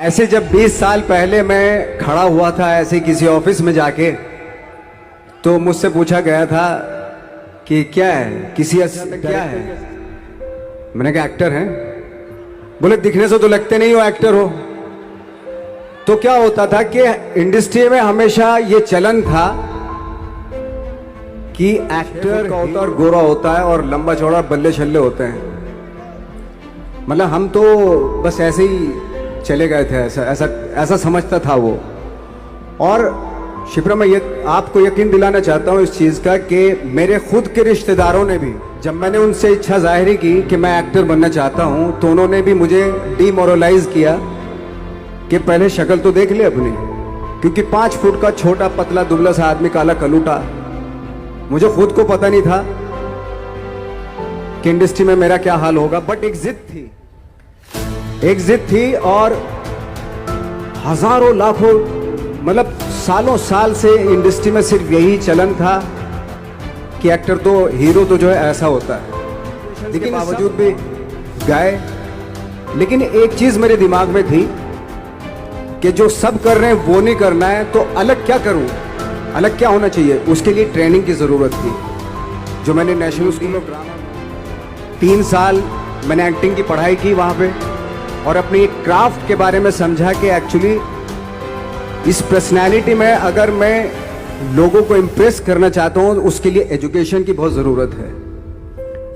ऐसे जब 20 साल पहले मैं खड़ा हुआ था ऐसे किसी ऑफिस में जाके, तो मुझसे पूछा गया था कि क्या है, क्या है। मैंने कहा एक्टर हैं। बोले दिखने से तो लगते नहीं हो एक्टर हो। तो क्या होता था कि इंडस्ट्री में हमेशा ये चलन था कि एक्टर का होता और गोरा होता है और लंबा चौड़ा बल्ले छल्ले होते हैं। मतलब हम तो बस ऐसे ही चले गए थे, ऐसा समझता था वो। और शिप्रा, मैं आपको यकीन दिलाना चाहता हूँ इस चीज़ का कि मेरे खुद के रिश्तेदारों ने भी, जब मैंने उनसे इच्छा जाहिर की कि मैं एक्टर बनना चाहता हूँ, तो उन्होंने भी मुझे डीमोरलाइज किया कि पहले शक्ल तो देख ले अपनी, क्योंकि 5 फुट का छोटा पतला दुबला सा आदमी, काला कलूटा। मुझे खुद को पता नहीं था कि इंडस्ट्री में मेरा क्या हाल होगा, बट एक जिद थी और हजारों लाखों, मतलब सालों साल से इंडस्ट्री में सिर्फ यही चलन था कि एक्टर तो, हीरो तो जो है ऐसा होता है। लेकिन बावजूद भी गए। लेकिन एक चीज मेरे दिमाग में थी कि जो सब कर रहे हैं वो नहीं करना है, तो अलग क्या करूं, अलग क्या होना चाहिए। उसके लिए ट्रेनिंग की जरूरत थी, जो मैंने नेशनल स्कूल ऑफ ड्रामा 3 साल मैंने एक्टिंग की पढ़ाई की वहां पे, और अपनी एक क्राफ्ट के बारे में समझा कि एक्चुअली इस पर्सनैलिटी में अगर मैं लोगों को इम्प्रेस करना चाहता हूं, उसके लिए एजुकेशन की बहुत ज़रूरत है।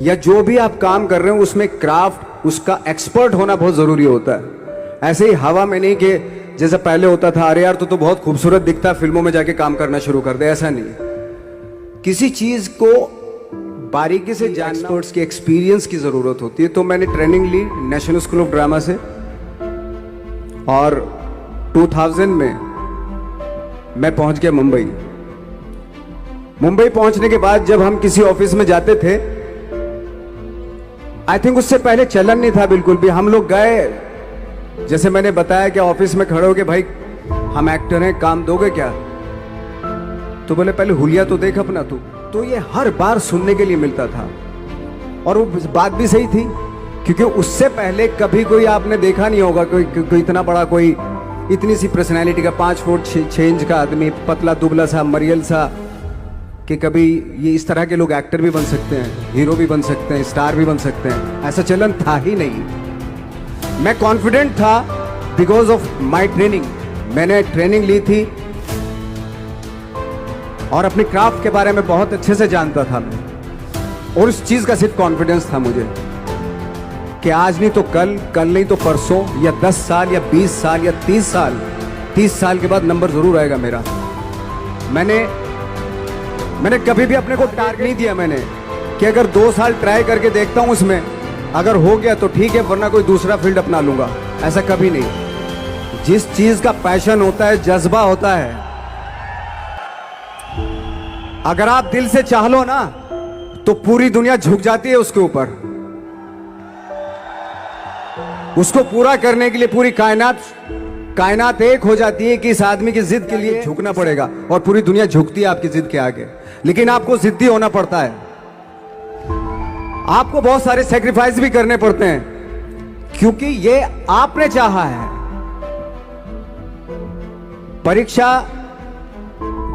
या जो भी आप काम कर रहे हो उसमें क्राफ्ट, उसका एक्सपर्ट होना बहुत ज़रूरी होता है। ऐसे ही हवा में नहीं कि जैसे पहले होता था, अरे यार तो बहुत खूबसूरत दिखता, फिल्मों में जाके काम करना शुरू कर दे। ऐसा नहीं, किसी चीज़ को बारीकी से जानना, एक्सपर्ट्स की एक्सपीरियंस की ज़रूरत होती है। तो मैंने ट्रेनिंग ली नेशनल स्कूल ऑफ ड्रामा से, और 2000 में मैं पहुंच गया मुंबई। मुंबई पहुंचने के बाद जब हम किसी ऑफिस में जाते थे, आई थिंक उससे पहले चलन नहीं था बिल्कुल भी। हम लोग गए, जैसे मैंने बताया कि ऑफिस में खड़े हो के, भाई हम एक्टर हैं, काम दोगे क्या? तो बोले पहले हुलिया तो देख अपना तू। तो ये हर बार सुनने के लिए मिलता था, और वो बात भी सही थी, क्योंकि उससे पहले कभी कोई आपने देखा नहीं होगा कोई इतना बड़ा, कोई इतनी सी पर्सनैलिटी का 5 फुट 6 इंच का आदमी, पतला दुबला सा मरियल सा, कि कभी ये इस तरह के लोग एक्टर भी बन सकते हैं, हीरो भी बन सकते हैं, स्टार भी बन सकते हैं। ऐसा चलन था ही नहीं। मैं कॉन्फिडेंट था बिकॉज ऑफ माई ट्रेनिंग। मैंने ट्रेनिंग ली थी और अपनी क्राफ्ट के बारे में बहुत अच्छे से जानता था मैं, और उस चीज का सिर्फ कॉन्फिडेंस था मुझे कि आज नहीं तो कल, कल नहीं तो परसों, या 10 साल या 20 साल या 30 साल के बाद नंबर जरूर आएगा मेरा। मैंने कभी भी अपने को टारगेट नहीं दिया मैंने कि अगर 2 साल ट्राई करके देखता हूं, उसमें अगर हो गया तो ठीक है, वरना कोई दूसरा फील्ड अपना लूंगा। ऐसा कभी नहीं। जिस चीज का पैशन होता है, जज्बा होता है, अगर आप दिल से चाह लो ना, तो पूरी दुनिया झुक जाती है उसके ऊपर। उसको पूरा करने के लिए पूरी कायनात एक हो जाती है कि इस आदमी की जिद के लिए झुकना पड़ेगा, और पूरी दुनिया झुकती है आपकी जिद के आगे। लेकिन आपको जिद्दी होना पड़ता है, आपको बहुत सारे सेक्रीफाइस भी करने पड़ते हैं, क्योंकि ये आपने चाहा है। परीक्षा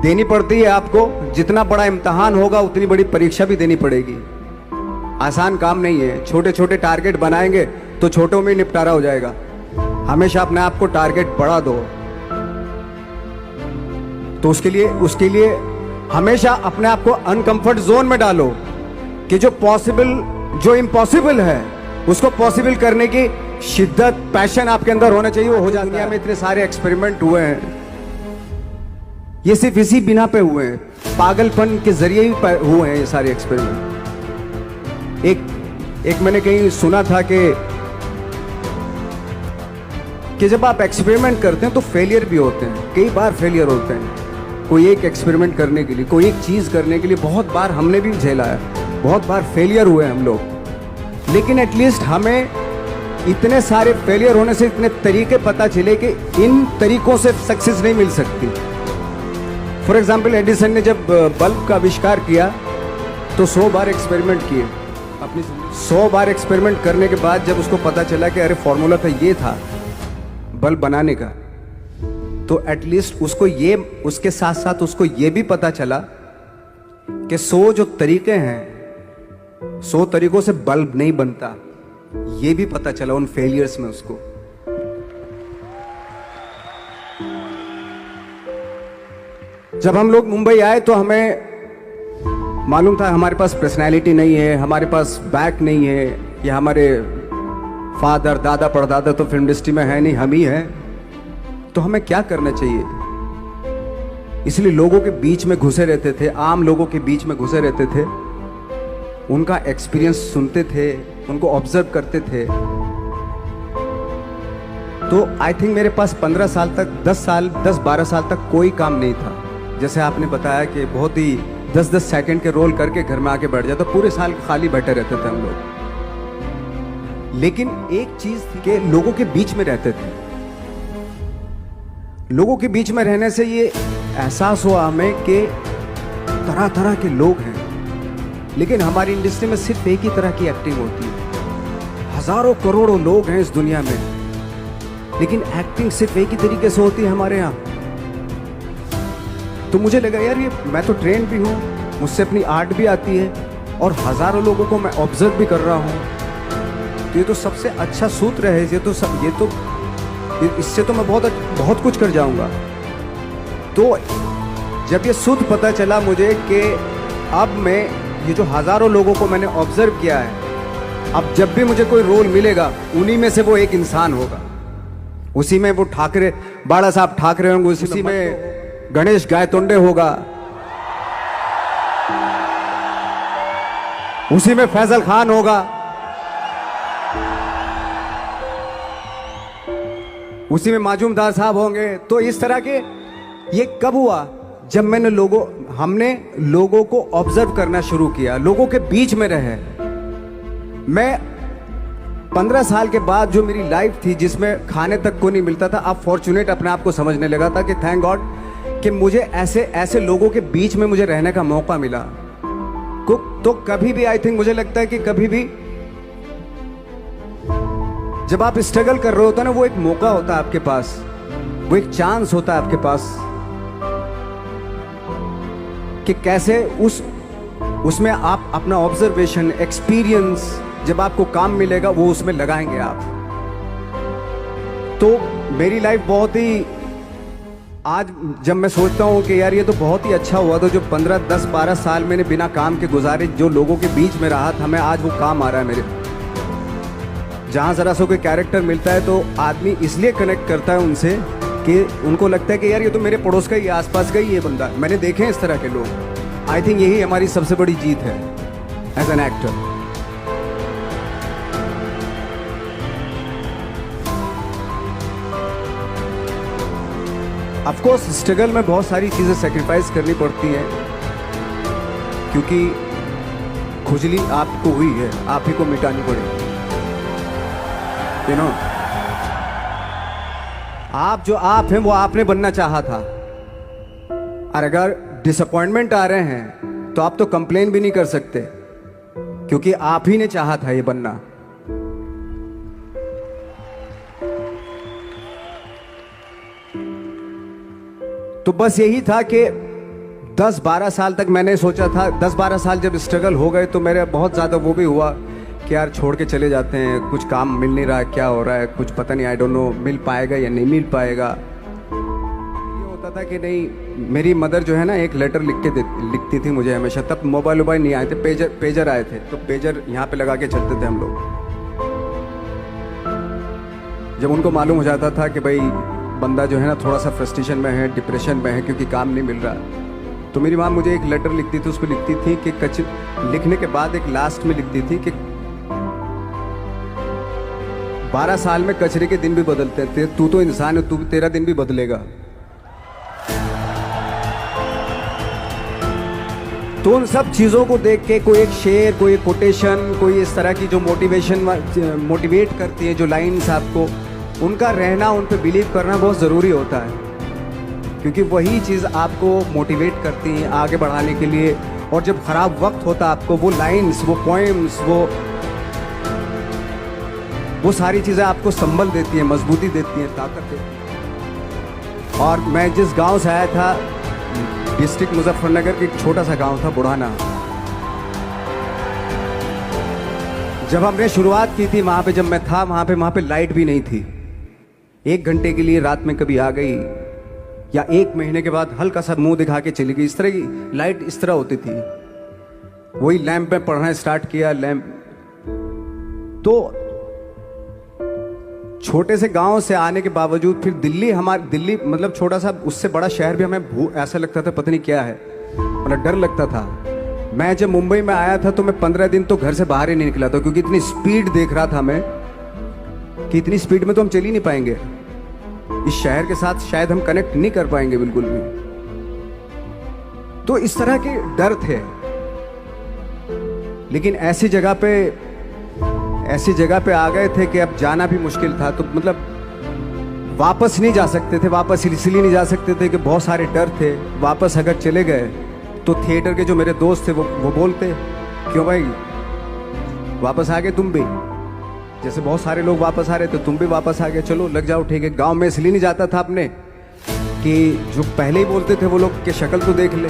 देनी पड़ती है आपको, जितना बड़ा इम्तिहान होगा उतनी बड़ी परीक्षा भी देनी पड़ेगी। आसान काम नहीं है। छोटे छोटे टारगेट बनाएंगे तो छोटों में निपटारा हो जाएगा। हमेशा अपने आप को टारगेट बढ़ा दो। तो उसके लिए हमेशा अपने आप को अनकंफर्ट जोन में डालो, कि जो इम्पॉसिबल है उसको पॉसिबल करने की शिद्दत, पैशन आपके अंदर होना चाहिए, वो हो जाता है। दुनिया में इतने सारे एक्सपेरिमेंट हुए हैं, ये सिर्फ इसी बिना पे हुए हैं, पागलपन के जरिए ही हुए हैं ये सारे एक्सपेरिमेंट। एक मैंने कहीं सुना था कि जब आप एक्सपेरिमेंट करते हैं तो फेलियर भी होते हैं, कई बार फेलियर होते हैं। कोई एक एक्सपेरिमेंट करने के लिए, कोई एक चीज करने के लिए बहुत बार हमने भी झेला है, बहुत बार फेलियर हुए हम लोग। लेकिन एटलीस्ट हमें इतने सारे फेलियर होने से इतने तरीके पता चले कि इन तरीकों से सक्सेस नहीं मिल सकती। फॉर एग्जाम्पल, एडिसन ने जब बल्ब का आविष्कार किया तो 100 बार एक्सपेरिमेंट किए। अपनी 100 बार एक्सपेरिमेंट करने के बाद जब उसको पता चला कि अरे फॉर्मूला तो ये था, बल्ब बनाने का, तो एटलीस्ट उसको ये, उसके साथ साथ उसको ये भी पता चला कि 100 जो तरीके हैं, 100 तरीकों से बल्ब नहीं बनता, ये भी पता चला उन फेलियर्स में उसको। जब हम लोग मुंबई आए तो हमें मालूम था हमारे पास पर्सनैलिटी नहीं है, हमारे पास बैक नहीं है, या हमारे फादर दादा परदादा तो फिल्म इंडस्ट्री में है नहीं, हम ही हैं, तो हमें क्या करना चाहिए। इसलिए लोगों के बीच में घुसे रहते थे, आम लोगों के बीच में घुसे रहते थे, उनका एक्सपीरियंस सुनते थे, उनको ऑब्जर्व करते थे। तो आई थिंक मेरे पास 15 साल तक, 10-12 साल तक कोई काम नहीं था। जैसे आपने बताया कि बहुत ही 10-10 सेकंड के रोल करके घर में आके बैठ जाता, पूरे साल खाली बैठे रहते थे हम लोग। लेकिन एक चीज थी कि लोगों के बीच में रहते थे। लोगों के बीच में रहने से ये एहसास हुआ हमें कि तरह तरह के लोग हैं, लेकिन हमारी इंडस्ट्री में सिर्फ एक ही तरह की एक्टिंग होती है। हजारों करोड़ों लोग हैं इस दुनिया में, लेकिन एक्टिंग सिर्फ एक ही तरीके से होती है हमारे यहाँ। तो मुझे लगा यार, ये मैं तो ट्रेन भी हूँ, मुझसे अपनी आर्ट भी आती है, और हजारों लोगों को मैं ऑब्जर्व भी कर रहा हूँ, तो ये तो सबसे अच्छा सूत्र है। इससे तो मैं बहुत कुछ कर जाऊंगा। तो जब ये सूत्र पता चला मुझे कि अब मैं ये जो हजारों लोगों को मैंने ऑब्जर्व किया है, अब जब भी मुझे कोई रोल मिलेगा, उन्हीं में से वो एक इंसान होगा। उसी में वो ठाकरे, बाला साहब ठाकरे होंगे, उसी में गणेश गायतोंडे होगा, उसी में फैजल खान होगा, उसी में माजूमदार साहब होंगे। तो इस तरह के, ये कब हुआ? जब हमने लोगों को ऑब्जर्व करना शुरू किया, लोगों के बीच में रहे। मैं 15 साल के बाद जो मेरी लाइफ थी, जिसमें खाने तक को नहीं मिलता था, अब फॉर्चुनेट अपने आप को समझने लगा था कि थैंक गॉड कि मुझे ऐसे लोगों के बीच में मुझे रहने का मौका मिला। तो कभी भी आई थिंक मुझे लगता है कि कभी भी जब आप स्ट्रगल कर रहे होते हैं ना, वो एक मौका होता है आपके पास, वो एक चांस होता है आपके पास कि कैसे उसमें आप अपना ऑब्जर्वेशन, एक्सपीरियंस, जब आपको काम मिलेगा वो उसमें लगाएंगे आप। तो मेरी लाइफ बहुत ही, आज जब मैं सोचता हूँ कि यार ये तो बहुत ही अच्छा हुआ, तो जो 15, 10, 12 साल मैंने बिना काम के गुजारे, जो लोगों के बीच में रहा था, मैं आज वो काम आ रहा है मेरे। जहाँ ज़रा सा कोई कैरेक्टर मिलता है तो आदमी इसलिए कनेक्ट करता है उनसे कि उनको लगता है कि यार ये तो मेरे पड़ोस का ही, आसपास का ही ये बंदा। मैंने देखे हैं इस तरह के लोग। आई थिंक यही हमारी सबसे बड़ी जीत है as an actor. Of course struggle में बहुत सारी चीज़ें सेक्रीफाइस करनी पड़ती हैं, क्योंकि खुजली आपको हुई है, आप ही को मिटानी पड़ेगी। आप जो आप हैं वो आपने बनना चाहा था, और अगर डिसअपॉइंटमेंट आ रहे हैं तो आप तो कंप्लेन भी नहीं कर सकते, क्योंकि आप ही ने चाहा था ये बनना। तो बस यही था कि 10-12 साल तक मैंने सोचा था, 10-12 साल जब स्ट्रगल हो गए तो मेरे बहुत ज़्यादा वो भी हुआ कि यार छोड़ के चले जाते हैं, कुछ काम मिल नहीं रहा है, क्या हो रहा है कुछ पता नहीं, आई डोंट नो मिल पाएगा या नहीं मिल पाएगा। ये होता था कि नहीं, मेरी मदर जो है ना एक लेटर लिखती थी मुझे हमेशा। तब मोबाइल नहीं आए थे, पेजर आए थे, तो पेजर यहाँ पे लगा के चलते थे हम लोग। जब उनको मालूम हो जाता था कि भाई बंदा जो है ना थोड़ा सा फ्रस्ट्रेशन में है, डिप्रेशन में है, क्योंकि काम नहीं मिल रहा, तो मेरी माँ मुझे एक लेटर लिखती थी। उसको लिखती थी कि लिखने के बाद एक लास्ट में लिखती थी कि 12 साल में कचरे के दिन भी बदलते थे, तू तो इंसान है, तेरा दिन भी बदलेगा। तो उन सब चीज़ों को देख के कोई एक शेर, कोई एक कोटेशन, कोई इस तरह की जो मोटिवेट करती है, जो लाइन्स आपको, उनका रहना, उन पे बिलीव करना बहुत ज़रूरी होता है, क्योंकि वही चीज़ आपको मोटिवेट करती है आगे बढ़ाने के लिए। और जब ख़राब वक्त होता है आपको वो लाइन्स, वो पोएम्स, वो वो सारी चीज़ें आपको संबल देती हैं, मजबूती देती हैं, ताकत देती हैं। और मैं जिस गांव से आया था, डिस्ट्रिक्ट मुजफ्फरनगर के एक छोटा सा गांव था बुढ़ाना। जब हमने शुरुआत की थी वहाँ पे, जब मैं था वहाँ पे लाइट भी नहीं थी। 1 घंटे के लिए रात में कभी आ गई, या 1 महीने के बाद हल्का सा मुंह दिखा के चली गई। इस तरह की लाइट इस तरह होती थी। वही लैंप में पढ़ना स्टार्ट किया, लैंप। तो छोटे से गांव से आने के बावजूद फिर दिल्ली मतलब छोटा सा, उससे बड़ा शहर भी हमें ऐसा लगता था पता नहीं क्या है, मतलब डर लगता था। मैं जब मुंबई में आया था तो मैं 15 दिन तो घर से बाहर ही नहीं निकला था, क्योंकि इतनी स्पीड देख रहा था मैं कि इतनी स्पीड में तो हम चल ही नहीं पाएंगे, इस शहर के साथ शायद हम कनेक्ट नहीं कर पाएंगे बिल्कुल भी। तो इस तरह के डर थे। लेकिन ऐसी जगह पे आ गए थे कि अब जाना भी मुश्किल था। तो मतलब वापस नहीं जा सकते थे। वापस इसलिए नहीं जा सकते थे कि बहुत सारे डर थे। वापस अगर चले गए तो थिएटर के जो मेरे दोस्त थे वो बोलते, क्यों भाई वापस आ गए तुम भी, जैसे बहुत सारे लोग वापस आ रहे थे तुम भी वापस आ गए, चलो लग जाओ ठीक है। गांव में इसलिए नहीं जाता था अपने कि जो पहले ही बोलते थे वो लोग कि शक्ल तो देख ले,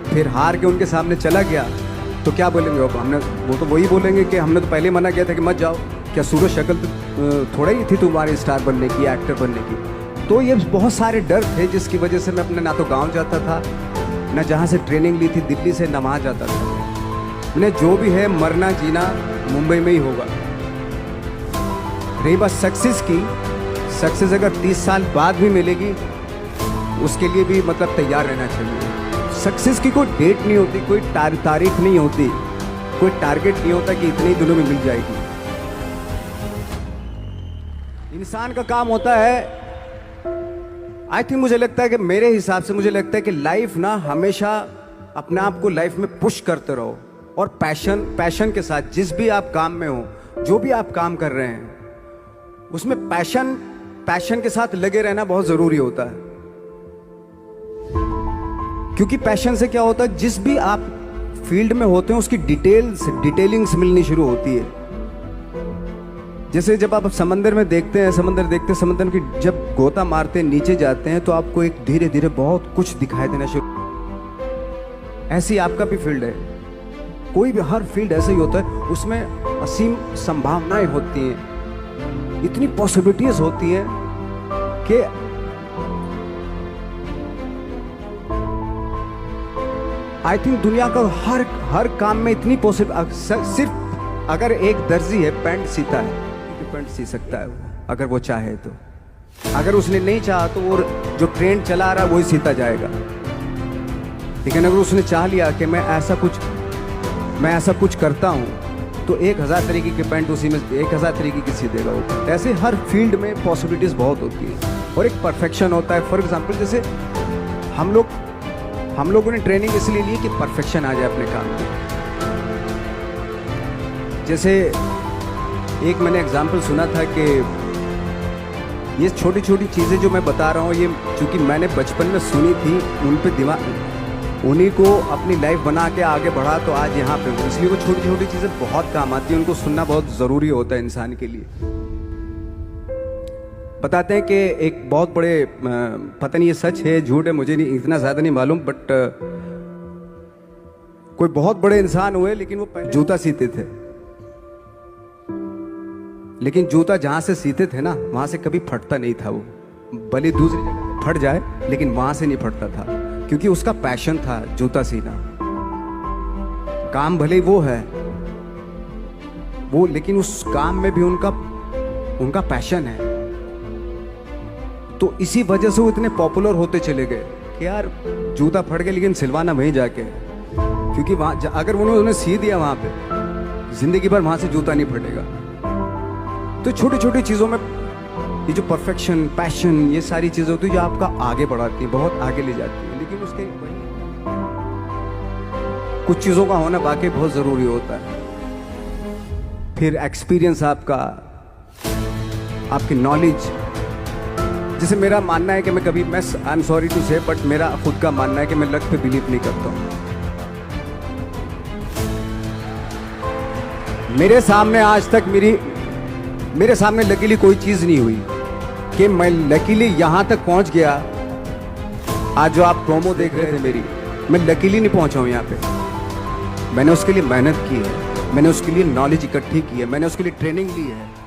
फिर हार के उनके सामने चला गया तो क्या बोलेंगे वो तो वही बोलेंगे कि हमने तो पहले मना किया था कि मत जाओ, क्या सूरज शक्ल थोड़ा ही थी तुम्हारी स्टार बनने की, एक्टर बनने की। तो ये बहुत सारे डर थे जिसकी वजह से मैं अपने ना तो गाँव जाता था, ना जहाँ से ट्रेनिंग ली थी दिल्ली से, ना वहाँ जाता था। मैंने जो भी है मरना जीना मुंबई में ही होगा। रही बात सक्सेस की, सक्सेस अगर 30 साल बाद भी मिलेगी उसके लिए भी मतलब तैयार रहना चाहिए। सक्सेस की कोई डेट नहीं होती, कोई तारीख नहीं होती, कोई टारगेट नहीं होता कि इतने ही दिनों में मिल जाएगी। इंसान का काम होता है, आई थिंक मुझे लगता है कि मेरे हिसाब से मुझे लगता है कि लाइफ ना हमेशा अपने आप को लाइफ में पुश करते रहो, और पैशन के साथ जिस भी आप काम में हो, जो भी आप काम कर रहे हैं उसमें पैशन के साथ लगे रहना बहुत जरूरी होता है। क्योंकि पैशन से क्या होता है, जिस भी आप फील्ड में होते हैं उसकी डिटेलिंग्स मिलनी शुरू होती है। जैसे जब आप समंदर में देखते हैं, समंदर की जब गोता मारते हैं, नीचे जाते हैं तो आपको एक धीरे धीरे बहुत कुछ दिखाई देना शुरू। ऐसी आपका भी फील्ड है, कोई भी हर फील्ड ऐसा ही होता है, उसमें असीम संभावनाएं होती हैं, इतनी पॉसिबिलिटीज होती हैं कि आई थिंक दुनिया का हर काम में इतनी सिर्फ अगर एक दर्जी है पैंट सीता है, पैंट सी सकता है वो, अगर वो चाहे तो। अगर उसने नहीं चाहा तो वो जो ट्रेंड चला रहा है वही सीता जाएगा। लेकिन अगर उसने चाह लिया कि मैं ऐसा कुछ करता हूँ, तो 1000 तरीके की पैंट उसी में 1000 तरीके की सी देगा वो। ऐसे हर फील्ड में पॉसिबिलिटीज बहुत होती है और एक परफेक्शन होता है। फॉर एग्जांपल जैसे हम लोगों ने ट्रेनिंग इसलिए ली कि परफेक्शन आ जाए अपने काम में। जैसे एक मैंने एग्जांपल सुना था कि ये छोटी छोटी चीज़ें जो मैं बता रहा हूँ, ये चूँकि मैंने बचपन में सुनी थी, उन पे दिमाग, उन्हीं को अपनी लाइफ बना के आगे बढ़ा तो आज यहाँ पे हूँ। इसलिए वो छोटी छोटी चीज़ें बहुत काम आती हैं, उनको सुनना बहुत ज़रूरी होता है इंसान के लिए। बताते हैं कि एक बहुत बड़े, पता नहीं ये सच है झूठ है, मुझे नहीं इतना ज़्यादा नहीं मालूम, बट कोई बहुत बड़े इंसान हुए, लेकिन वो जूता सीते थे। लेकिन जूता जहाँ से सीते थे ना, वहाँ से कभी फटता नहीं था वो, भले दूसरी जगह फट जाए लेकिन वहाँ से नहीं फटता था, क्योंकि उसका पैशन था जूता सीना। काम भले वो है वो, लेकिन उस काम में भी उनका पैशन है। तो इसी वजह से वो इतने पॉपुलर होते चले गए कि यार जूता फट गया लेकिन सिलवाना वहीं जाके, क्योंकि वहाँ अगर उन्होंने सी दिया वहाँ पे, जिंदगी भर वहाँ से जूता नहीं फटेगा। तो छोटी छोटी चीज़ों में ये जो परफेक्शन, पैशन, ये सारी चीज़ें होती है जो आपका आगे बढ़ाती है, बहुत आगे ले जाती है। लेकिन उसके कुछ चीज़ों का होना वाकई बहुत ज़रूरी होता है। फिर एक्सपीरियंस आपकी नॉलेज। जैसे मेरा मानना है कि मैं आई एम सॉरी टू से, बट मेरा खुद का मानना है कि मैं लक पे बिलीव नहीं करता हूँ। मेरे सामने आज तक मेरे सामने लकीली कोई चीज़ नहीं हुई कि मैं लकीली यहाँ तक पहुँच गया। आज जो आप प्रोमो देख रहे थे मेरी, मैं लकीली नहीं पहुँचा हूँ यहाँ पे। मैंने उसके लिए मेहनत की है, मैंने उसके लिए नॉलेज इकट्ठी की है, मैंने उसके लिए ट्रेनिंग ली है।